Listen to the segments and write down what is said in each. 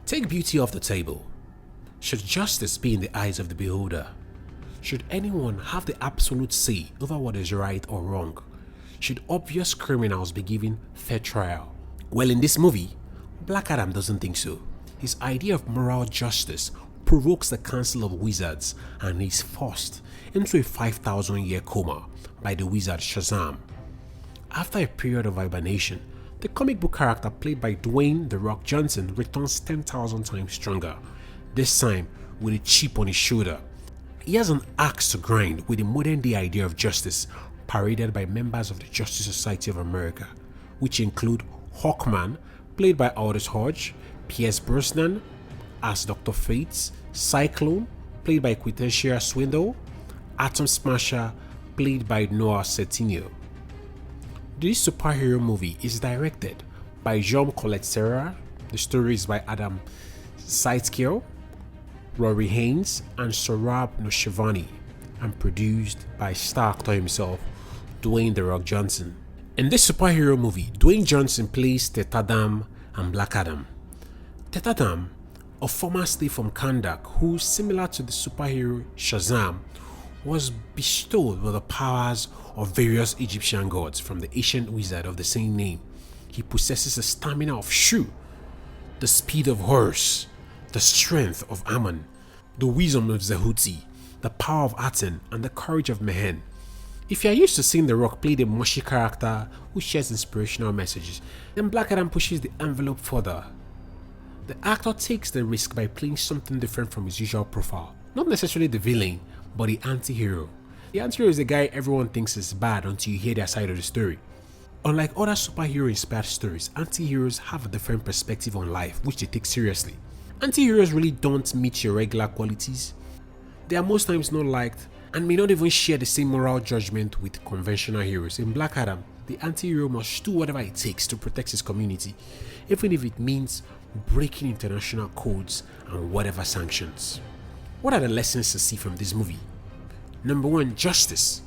Take beauty off the table. Should justice be in the eyes of the beholder? Should anyone have the absolute say over what is right or wrong? Should obvious criminals be given fair trial? Well, in this movie, Black Adam doesn't think so. His idea of moral justice provokes the Council of Wizards and is forced into a 5,000-year coma by the wizard Shazam. After a period of hibernation, the comic book character played by Dwayne "The Rock" Johnson returns 10,000 times stronger, this time with a chip on his shoulder. He has an axe to grind with the modern-day idea of justice paraded by members of the Justice Society of America, which include Hawkman, played by Aldous Hodge, Pierce Brosnan as Dr. Fate, Cyclone, played by Quintesia Swindle, Atom Smasher, played by Noah Centineo. This superhero movie is directed by Jean Collet-Serra, the story is by Adam Sitskill, Rory Haynes, and Sohrab Noshevani, and produced by star actor himself, Dwayne "The Rock" Johnson. In this superhero movie, Dwayne Johnson plays Tetadam and Black Adam. Tetadam, a former slave from Kandak who, similar to the superhero Shazam, was bestowed with the powers of various Egyptian gods from the ancient wizard of the same name. He possesses the stamina of Shu, the speed of Horus, the strength of Ammon, the wisdom of Zehuti, the power of Aten, and the courage of Mehen. If you are used to seeing The Rock play the mushy character who shares inspirational messages, then Black Adam pushes the envelope further. The actor takes the risk by playing something different from his usual profile. Not necessarily the villain, but the anti-hero. The anti-hero is the guy everyone thinks is bad until you hear their side of the story. Unlike other superhero-inspired stories, anti-heroes have a different perspective on life, which they take seriously. Anti-heroes really don't meet your regular qualities. They are most times not liked and may not even share the same moral judgment with conventional heroes. In Black Adam, the anti-hero must do whatever it takes to protect his community, even if it means breaking international codes and whatever sanctions. What are the lessons to see from this movie? Number 1, justice.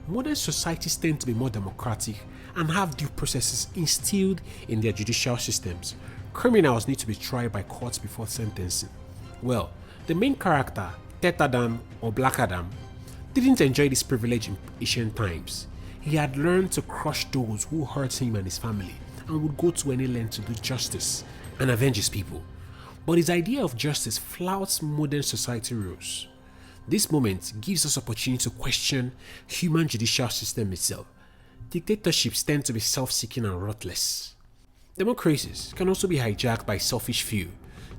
Modern societies tend to be more democratic and have due processes instilled in their judicial systems. Criminals need to be tried by courts before sentencing. Well, the main character, Tetadam or Black Adam, didn't enjoy this privilege in ancient times. He had learned to crush those who hurt him and his family and would go to any length to do justice and avenge his people. But his idea of justice flouts modern society rules. This moment gives us opportunity to question human judicial system itself. Dictatorships tend to be self-seeking and ruthless. Democracies can also be hijacked by selfish few.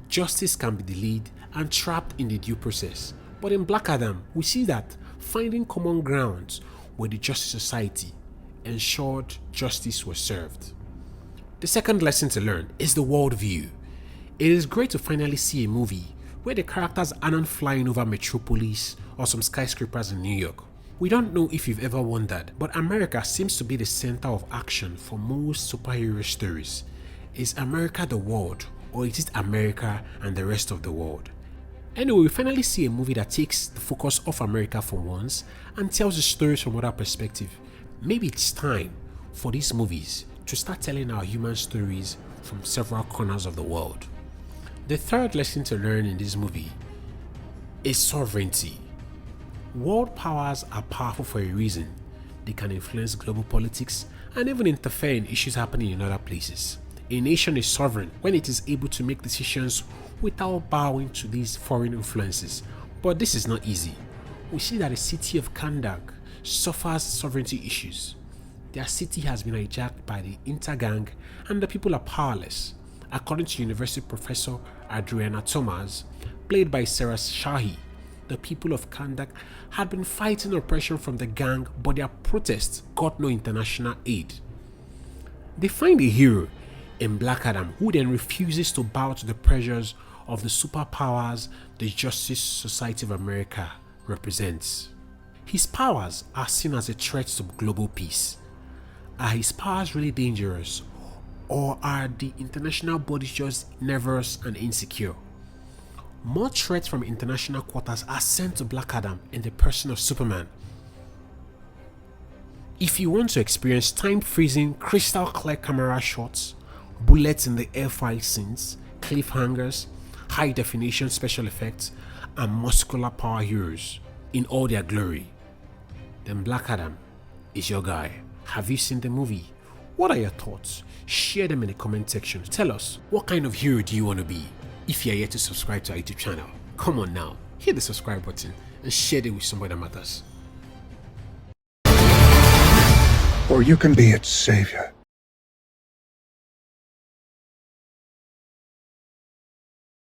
Justice can be delayed and trapped in the due process. But in Black Adam, we see that finding common grounds with the Justice Society ensured justice was served. The second lesson to learn is the world view. It is great to finally see a movie where the characters aren't flying over Metropolis or some skyscrapers in New York. We don't know if you've ever wondered, but America seems to be the center of action for most superhero stories. Is America the world, or is it America and the rest of the world? Anyway, we finally see a movie that takes the focus off America for once and tells the stories from another perspective. Maybe it's time for these movies to start telling our human stories from several corners of the world. The third lesson to learn in this movie is sovereignty. World powers are powerful for a reason. They can influence global politics and even interfere in issues happening in other places. A nation is sovereign when it is able to make decisions without bowing to these foreign influences. But this is not easy. We see that the city of Kandak suffers sovereignty issues. Their city has been hijacked by the Intergang and the people are powerless. According to university professor Adriana Thomas, played by Sarah Shahi, the people of Kandak had been fighting oppression from the gang, but their protests got no international aid. They find a hero in Black Adam who then refuses to bow to the pressures of the superpowers the Justice Society of America represents. His powers are seen as a threat to global peace. Are his powers really dangerous, or are the international bodies just nervous and insecure? More threats from international quarters are sent to Black Adam in the person of Superman. If you want to experience time-freezing, crystal-clear camera shots, bullets in the air fight scenes, cliffhangers, high definition special effects, and muscular power heroes in all their glory, then Black Adam is your guy. Have you seen the movie? What are your thoughts? Share them in the comment section. Tell us, what kind of hero do you want to be? If you are yet to subscribe to our YouTube channel, come on now, hit the subscribe button and share it with somebody that matters. Or you can be its savior.